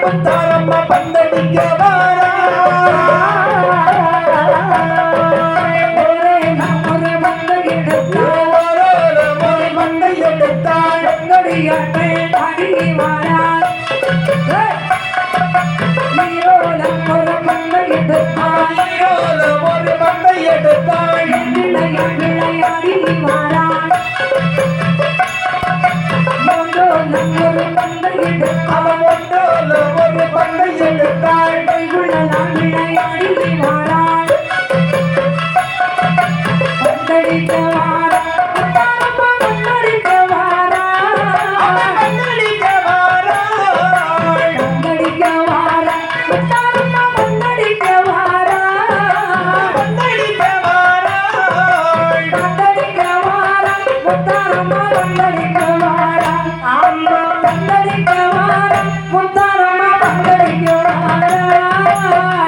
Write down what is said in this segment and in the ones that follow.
முத்தாரம்மா பந்தடிக்க வாரா ஒரு பந்தை எடுத்தாள் என்னுடைய அடி வாரா ஒரு பந்தை எடுத்தாள் விளையாடி வாரா ஒரு பந்தை அவன் ஒரு பந்தை எடுத்தாள் விளையாடி வாரா பந்தடிக்க வாரா பந்தடிக்க வாரா பந்தடிக்க வாரா பந்தடிக்க வாரா பந்தடிக்க வாரா பந்தடிக்க வாரா பந்தடிக்க வாரா முத்தாரம்மா பந்தடிக்க வாரா அம்மா பந்தடிக்க வாரா முத்தாரம்மா பந்தடிக்க வாரா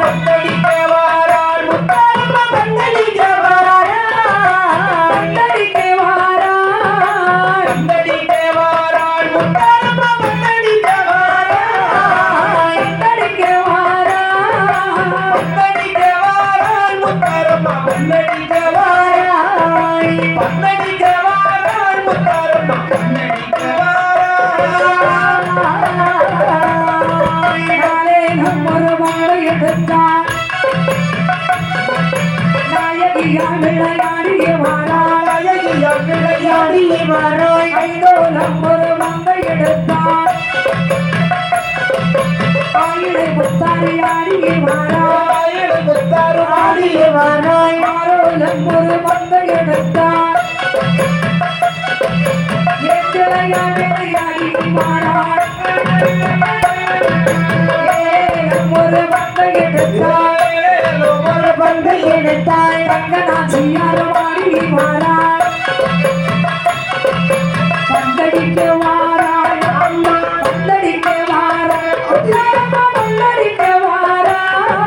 பந்தடிக்க வாரா முத்தாரம்மா பந்தடிக்க வாரா பந்தடிக்க வாரா பந்தடிக்க வாரா முத்தாரம்மா பந்தடிக்க வாரா பந்தடிக்க வாரா பந்தடிக்க வாரா முத்தாரம்மா பந்தடிக்க வாரா பந்தடிக்க வாரா முத்தாரம்மா பந்தடிக்க வாரா நாளே நம்மொரு வாழை எடுத்தார் நாயகியா விளையாடிய வாரா நாயகியா விளையாடிய வாரா ஐதோ நம்மொரு வாழை எடுத்தார் ஆயிடை முத்தாரி ஆடிய வாரா ஆயிடை முத்தாரு ஆடிய வாரா யாரோ நம்மொரு வாழை எடுத்தார் ஏற்றலையா விளையாடிய வாரா ஒரு பந்தை எடுத்தாய் ஒரு பந்தை எடுத்தாய் ரங்கநாச்சியாரும் ஆடி வாரா பந்தடிக்க வாராய் அம்மா பந்தடிக்க வாராய் பந்தடிக்க வாராய்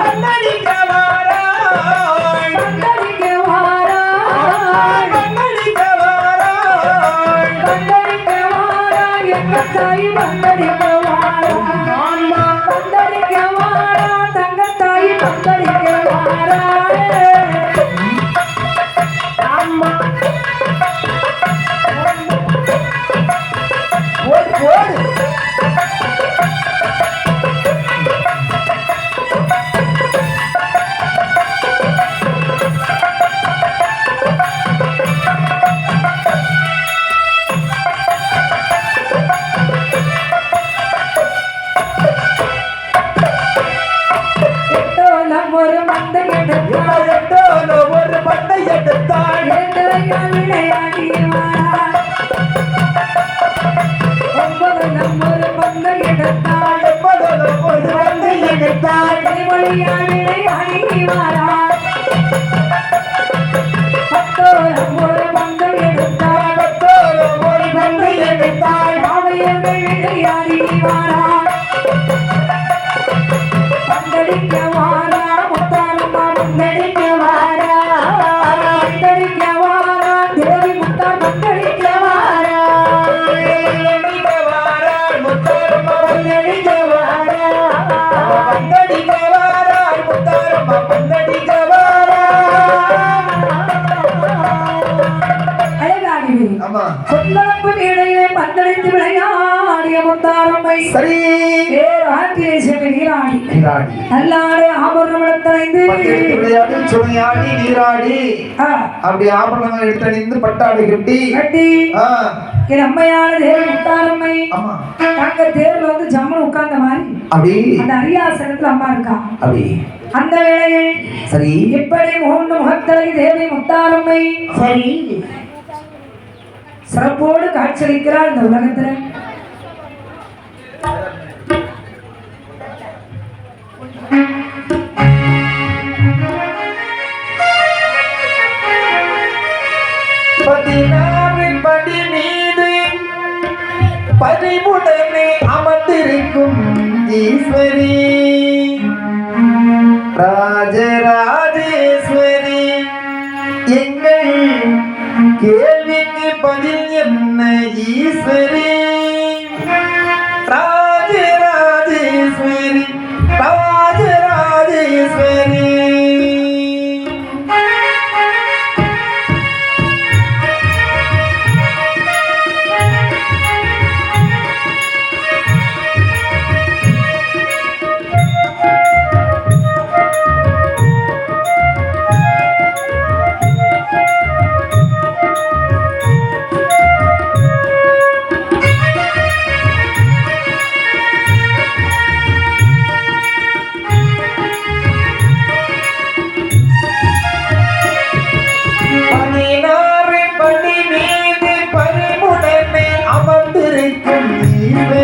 பந்தடிக்க வாராய் பந்தடிக்க வாராய் பந்தடிக்க வாராய் பந்தடிக்க வாராய் எங்க தாய் பந்தடிக்க வாராய் அம்மா பந்தடிக்க வாரா தங்கத்தாய் பந்தடிக்க வாராய் அம்மா ஓடு ஒரு பந்தை எடுத்தாள் ஒரு பந்தை எடுத்தாள் விளையாடி வாரா ஒன்பது ஒரு பந்தை எடுத்தாள் ஒரு பந்தை எடுத்தாள் வழியா விளையாடி வாரா ஒரு பந்தை எடுத்தாள் ஒரு பந்தை எடுத்தாள் அவையர்கள் விளையாடி வாரா பந்தடிக்க வாரா முத்தாரம்மா பந்தடிக்க வாரா பந்தடிக்க வாரா தேவி முத்தா பந்தடிக்க வாரா பந்தடிக்க வாரா முத்தாரம்மா பந்தடிக்க வாரா பந்தடிக்க வாரா முத்தாரம்மா பந்தடிக்க வாரா அழகாடி ஆமா சொந்தப்பு இடையே பந்தடித்து விளையாடிய முத்தாரம்மை சரி நல்லாடு ஆபரணம் எடுத்தணிந்து சுமையாடி நீராடி அப்படி ஆபரணங்கள் எடுத்தணிந்து பட்டாடு கட்டி என் அம்மையான தேவி முத்தாரம்மை நாங்க தேர்ல வந்து ஜம்மன் உட்கார்ந்த மாதிரி அப்படி அந்த அரியாசனத்துல அம்மா இருக்கா அப்படி அந்த வேளையில் சரி இப்படி மூன்று முகத்தலை தேவி முத்தாரம்மை சரி சிறப்போடு காட்சியளிக்கிறார் இந்த உலகத்துல படி மீது பறிவுடனே அமர்ந்திருக்கும் ஈஸ்வரி ராஜராஜேஸ்வரி எங்கள் கேள்விக்கு பதில் என்ன ஈஸ்வரி ராஜராஜேஸ்வரி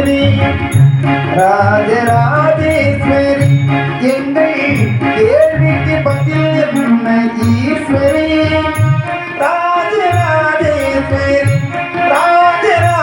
ஈஸ்வரி ராஜராஜேஸ்வரி எங்கள் கேள்விக்கு பதில் என்ன ஈஸ்வரி ராஜராஜேஸ்வரி ராஜராஜேஸ்வரி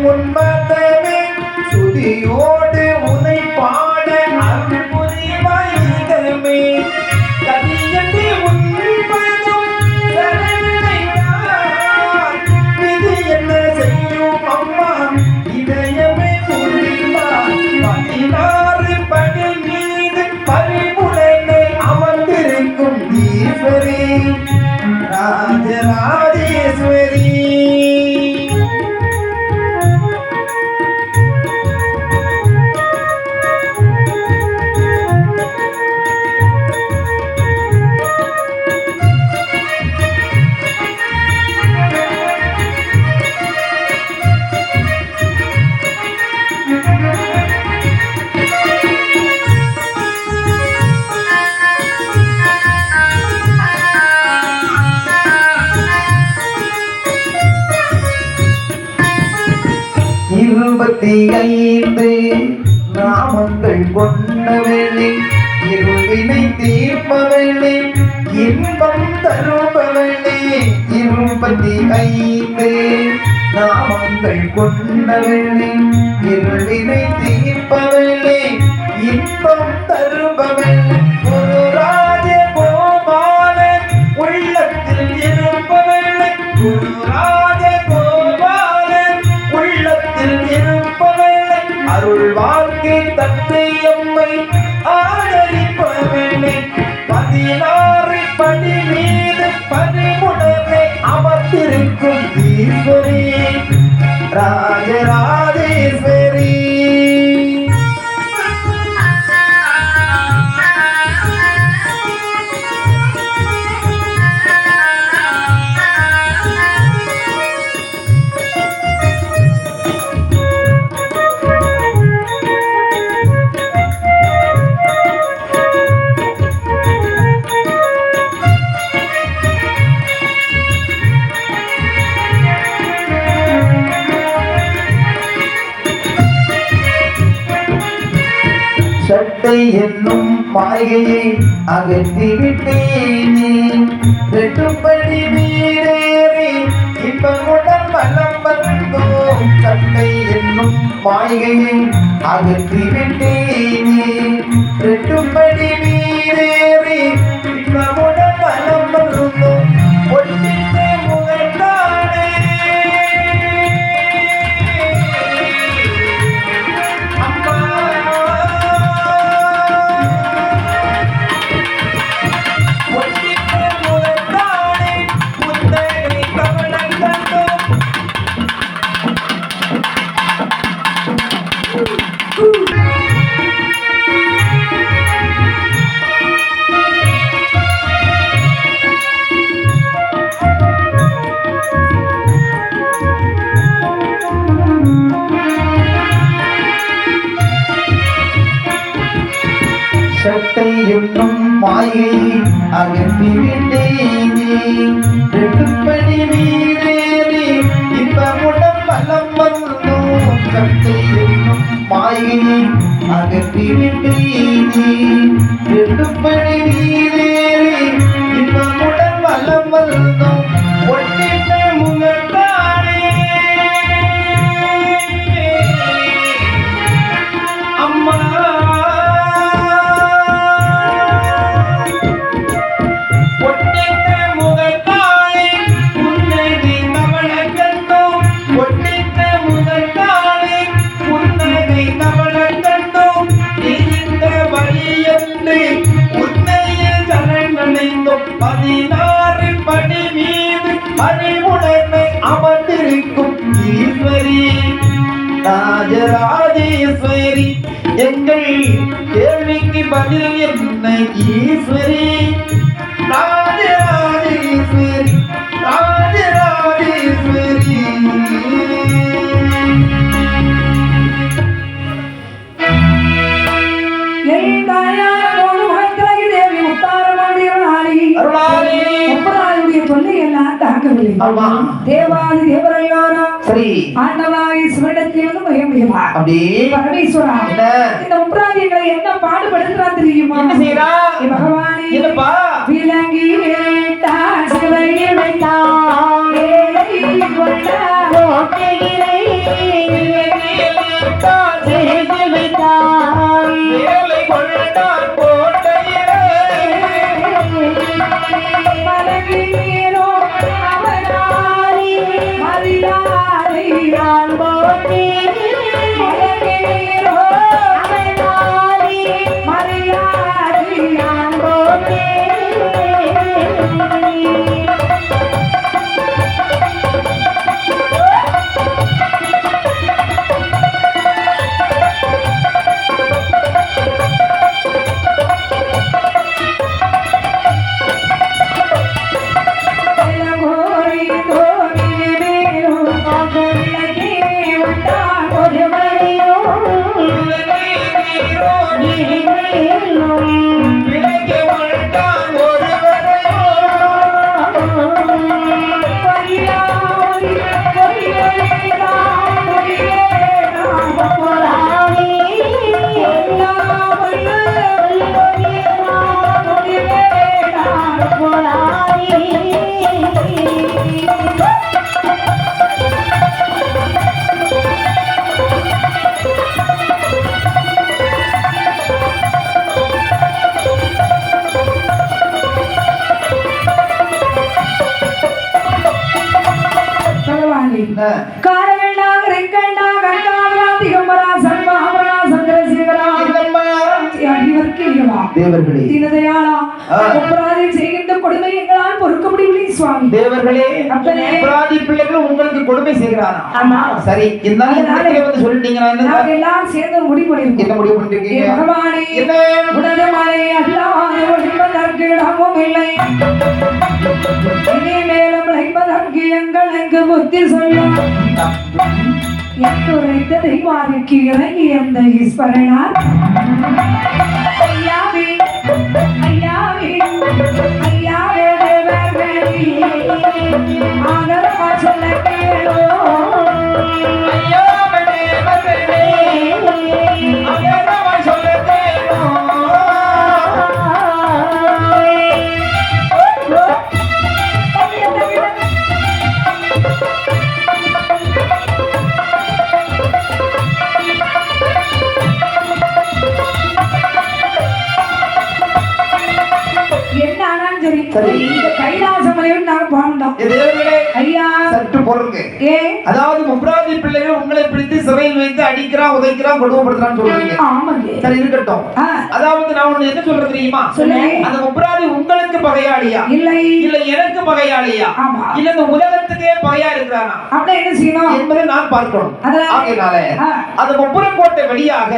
உன்மதமே சுதியோடு உனை பாட அருள் புரிவாயிகமே கதியன்றி உன்பதும் சரணையார் இது என்ன செய்யும் அம்மா இதயமே புரிவார் 16 படி மீது பரிபுடனே அமர்ந்திருக்கும் ஈஸ்வரி ராஜராஜேஸ்வரி இருபத்தி 5 நாமங்கள் கொண்டவளே இருவினை தீர்ப்பவளே இன்பம் தருபவளே 25 நாமங்கள் கொண்டவளே இருவினை தீர்ப்பவளே இன்பம் தருபவளே ஒரு ராஜ கோபாலன் உள்ளத்தில் இருப்பவளே ஒரு ராஜ கோபாலன் உள்ளத்தில் இருப்பவளே அருள் வாழ்க்கை தந்தையம்மை ஆதரிப்பவளே 16 படி மீது பரிபுடனே அமர்ந்திருக்கும் ஈஸ்வரி ராஜராஜேஸ்வரி சட்டை என்னும் மாயையை அகற்றிவிட்டேனே 2 படி வீடேறி இன்பமுடன் மனம் வந்தோம் சட்டை என்னும் மாயையை அகற்றிவிட்டேனே 2 படி வீடேறி இன்பமுடன் மனம் வந்தோம் ஒட்டிட்டு முகத்தானே சட்டை என்னும் மாயை அகற்றிவிட்டேனே 2 படி வீடேறி இன்பமுடன் மலம் வந்தோம் சட்டை என்னும் மாயை அகற்றிவிட்டேனே 2 படி வீடேறி இன்பமுடன் மலம் வந்தோம் ஒட்டிட்ட முகத்தானே அம்மா படி மீது அறிவுடனே அமர்ந்திருக்கும் ஈஸ்வரி ராஜராஜேஸ்வரி எங்கள் கேள்விக்கு பதில் என்ன ஈஸ்வரி ராஜராஜேஸ்வரி ராஜராஜேஸ்வரி தேவாதி தேவரையோரும் சரி ஆண்டவாய் சிவனிடத்தில் பயமுடியுமா அப்படியே பரமேஸ்வரா இந்த முப்ராதிகளை என்ன பாடுபடுத்துறான் தெரியுமா என்ன செய்யறா பகவானே என்னப்பா விலங்கி வேண்டா சிவையை வேண்டாம் வேலை கொண்டா கோட்டையிலே வேண்டா சிவையை வேண்டாம் வேலை கொண்டா கோட்டையிலே மலங்கிரோ அவனாரி மரியாதை நான் போற்றி மலங்கிரோ அவனாரி மரியாதை நான் போற்றி தேவர்களே செய்கின்ற கொடுமை எங்களால் பொறுக்க முடியவில்லை சுவாமி. தேவர்களே அபராதி பிள்ளைகள் உங்களுக்கு கொடுமை செய்கிறானா? ஆமா. சரி இருந்தாலும் வந்து சொல்லிட்டீங்களா? நாங்க எல்லாரும் சேர்ந்து ஒரு முடிவு பண்ணிருக்கோம். என்ன முடிவு பண்ணிருக்கீங்க? பகவானே உனது மலை அல்லாத ஒழிப்பதற்கு இடமும் இல்லை. இனிமேலும் உழைப்பதற்கு எங்களுக்கு புத்தி சொல்லும். எத்துரைத்த தெய்வாருக்கு இறங்கி அந்த ஈஸ்வரனார் ஐயாவே ஐயாவே ஐயாவே தேவர்களே ஆதரவா சொல்ல கேளோ ஐயாவே தேவர்களே ஆதரவா சொல்ல கேளோ அதாவது முப்ராதி பிள்ளைகள் உங்களை பிடித்து சிறையில் வைத்து அடிக்கிறான் உதைக்கிறான் கொடுமைப்படுத்துறான்னு சொல்றீங்க. சரி இருக்கட்டும். அதாவது நான் ஒண்ணு என்ன சொல்றது தெரியுமா? அந்த முப்ராதி உங்களுக்கு பகையாளியா இல்லை இல்ல எனக்கு பகையாளியா இல்ல இந்த உலகத்துக்கே பகையா இருக்கிறானா அப்படி என்ன செய்யணும் என்பதை நான் பார்க்கணும். ஆகையினால அந்த முப்புறக்கோட்டை வழியாக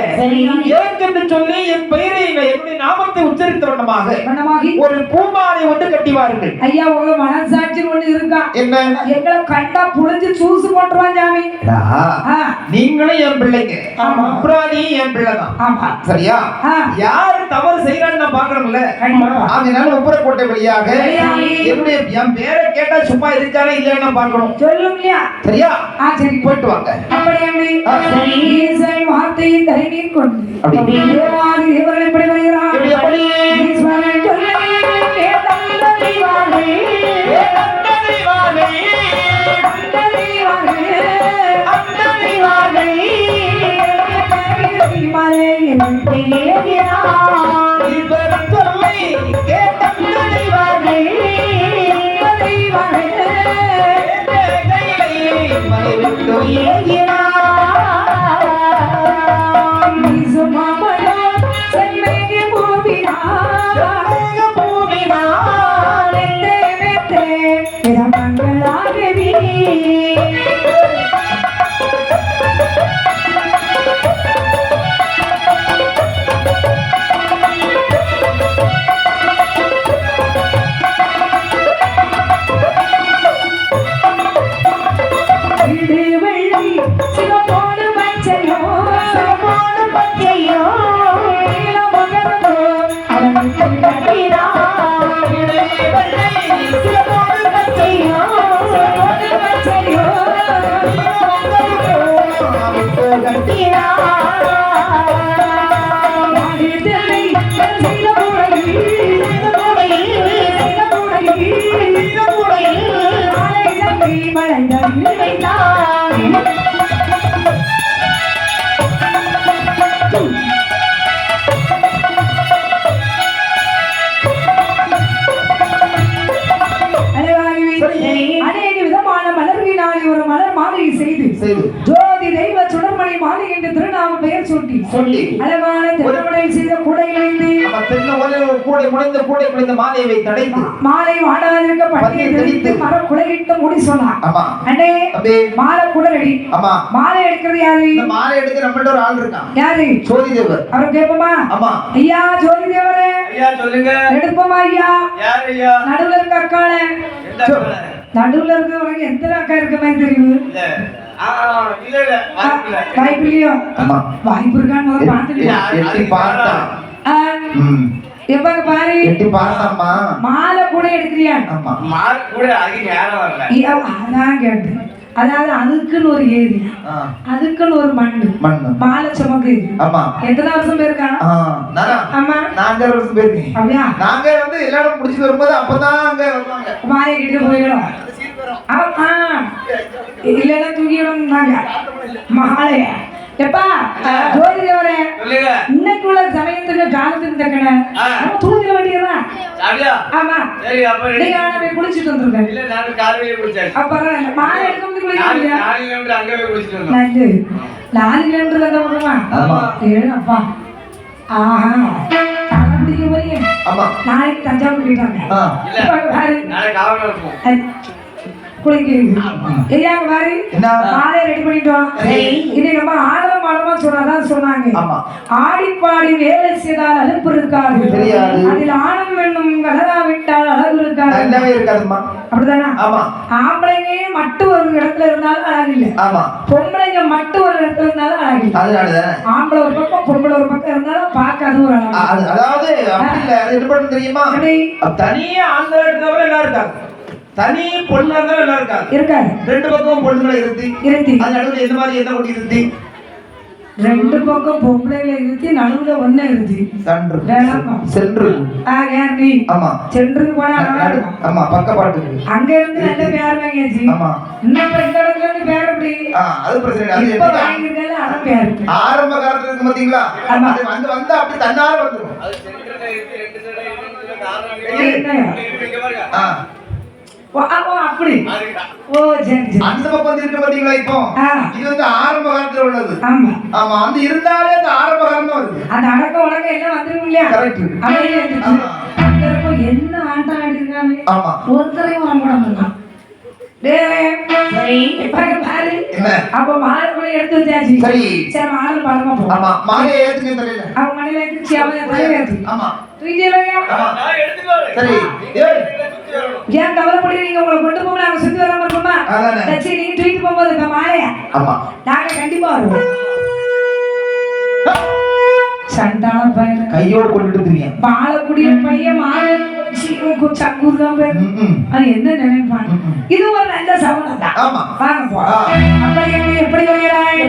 எனக்கு சொல்லி என் பெயரை என்னுடைய நாமத்தை உச்சரித்த வண்ணமாக ஒரு பூமாலை ஒன்று கட்டிவார்கள். ஐயா உங்க மனசாட்சி ஒண்ணு இருக்கா? என்ன? எங்களை கண்டா புளிஞ்சு சூசு போட்டுருவான் சாமி. நீங்களும் என் பிள்ளைங்க, முப்ராதி என் பிள்ளைதான். சரியா? யாரு தவறு செய்யறான்னு நான் பாக்குறேன்ல, அதனால முப்புறக்கோட்டை வழியாக என்னுடைய என் பேரை கேட்டா சும்மா இருக்கானே இல்லைன்னு பார்க்கணும். சொல்லுங்க. சரியா? சரி போயிட்டு வாங்க. அப்படியே வார்த்தையை தருவீர் கொண்டு இவர்கள் எப்படி வருகிறார்? ஈஸ்வரன் சொல்லி சொல்லி அழகான திருமணம் செய்த கூடையில் வைத்து கூடை முனைந்த மாலையை வைத்து அடைத்து மாலை வாடாதிருக்க பட்டியை தெளித்து மர குலையிட்டு முடி சொன்னான். அண்ணே மாலை கூட ரெடி. மாலை எடுக்கிறது யாரு? இந்த மாலை எடுக்க நம்மள்ட்ட ஒரு ஆள் இருக்கான். யாரு? ஜோதி தேவர். அவர் கேப்பமா? ஆமா. ஐயா ஜோதி தேவரே. ஐயா சொல்லுங்க. எடுப்பமா ஐயா. யார் ஐயா? நடுவுல இருக்க அக்காளே. நடுவுல இருக்கிறவங்க எந்த அக்கா இருக்க மாதிரி தெரியுது? இல்ல வாய்ப்பு இல்லையோ? வாய்ப்பு இருக்கான்னு முதல்ல பார்த்துட்டு எட்டி பார்த்தா எப்பாங்க பாரு எட்டி பார்த்தாம்மா மாலை கூட எடுக்கிறியா? ஆமா மாலை கூட அதுக்கு நேரம் வரல. அதான் கேட்டேன். அதாவது அதுக்குன்னு ஒரு ஏரி, அதுக்குன்னு ஒரு மண்ணு மாலை சுமக்கு. ஆமா. எத்தனை வருஷம் போயிருக்கா? ஆமா 4 வருஷம் போயிருக்கேன். அப்படியா? நாங்க வந்து எல்லாரும் முடிச்சு வரும்போது அப்பதான் அங்க வருவாங்க. மாலை கிட்ட போயிடும். இல்லைன்னா தூக்கிடும் மாலைய. எப்பா ஜோதி தேவரே, இன்னைக்கு உள்ள சமயத்துக்கு காலத்துக்கு தக்கன தூக்கிட வேண்டியதுதான். ஆமா. நீங்க போய் குளிச்சுட்டு வந்துருக்கேன். இல்ல நான் காலையில குளிச்சேன். அப்புறம் மாலை எடுக்க வந்து குளிக்கிறீங்க. 4 கிலோமீட்டர் அங்க போய் குளிச்சுட்டு வந்தோம். நல்லது. 4 கிலோமீட்டர் அந்த பக்கமா? ஆமா. அப்பா. ஆஹா. பிடிக்க போறீங்க. ஆமா. நாளைக்கு தஞ்சாவூர் போயிட்டாங்க. நாளைக்கு காவல இருப்போம். குளிக்கிறீங்க. ஐயா பாரு மாலை ரெடி பண்ணிட்டோம். இது நம்ம ஆழமா சொன்னாதான் சொன்னாங்க. ஆடி பாடி வேலை செய்தால் அலுப்பு இருக்காது, அதில் ஆணம் என்னும் கலரா விட்டால் அழகு இருக்காது. அப்படிதானா? ஆம்பளைங்க மட்டும் ஒரு இடத்துல இருந்தாலும் அழகு இல்லை, பொம்பளைங்க மட்டும் ஒரு இடத்துல இருந்தாலும் அழகு இல்லை. ஆம்பளை ஒரு பக்கம் பொம்பளை ஒரு பக்கம் இருந்தாலும் பார்க்காது ஒரு அழகு. அதாவது தெரியுமா, தனியா அந்த இடத்துல எல்லாம் இருக்காங்க, தனி பொண்ணா தான் எல்லாம் இருக்காங்க. 2 பக்கம் பொண்ணுங்களை இருத்தி அது நடுவுல எந்த மாதிரி என்ன கொண்டு இருத்தி 2 பக்கம் பொம்பளைகளை இருத்தி நடுவுல ஒண்ணு இருத்தி சென்று ஆமா சென்று போனா ஆமா பக்க பாட்டு அங்க இருந்து நல்ல பேர் வாங்கியாச்சு. ஆமா. இன்னும் இந்த இடத்துல இருந்து பேர் எப்படி? அது பிரச்சனை. அது இப்ப வாங்கிருக்கல அத பேர் ஆரம்ப காலத்துல இருக்கு பாத்தீங்களா, அது வந்து வந்து அப்படி தன்னால வந்துரும். அது சென்டர்ல இருக்கு 2 சைடு காரணம் அப்படி. ஓ சரி. அந்த பக்கம் இருக்கு பாத்தீங்களா, இப்போ இது வந்து ஆரம்ப காலத்துல உள்ளது. ஆமா ஆமா. அந்த இருந்தாலே அது ஆரம்ப காலம் தான் வருது. அந்த அடக்க உலகம் எல்லாம் வந்துரும் இல்லையா? கரெக்ட். அப்படியே என்ன ஆட்டம் ஆடிருக்காங்க. ஆமா. ஒருத்தரையும் வர மாட்டாங்க. அப்ப மாலை கூட எடுத்து வச்சாச்சு. சரி சரி மாலை பழமா போ. ஆமா மாலையை ஏத்துக்க தெரியல. அவ மணில ஏத்துச்சு, அவன் தலையில. ஆமா தூக்கிடலையா? நான் எடுத்துக்கோங்க. சரி ஏன் கவலைப்படுறீங்க? உங்களை கொண்டு போக நாங்க சுத்தி வராம இருக்கோமா? சரி நீங்க தூக்கிட்டு போகும்போது இப்ப மாலையா? ஆமா நாங்க கண்டிப்பா வருவோம். சண்டான பையன் கையோடு கொண்டுட்டு தெரியும் பாலக்குடிய பையன் மாலை சங்கூர்தான் பேர். அது என்ன நினைப்பான்? இது ஒரு நல்ல சவனம் தான். வாங்க போ. அப்படி எப்படி வருகிறாய்?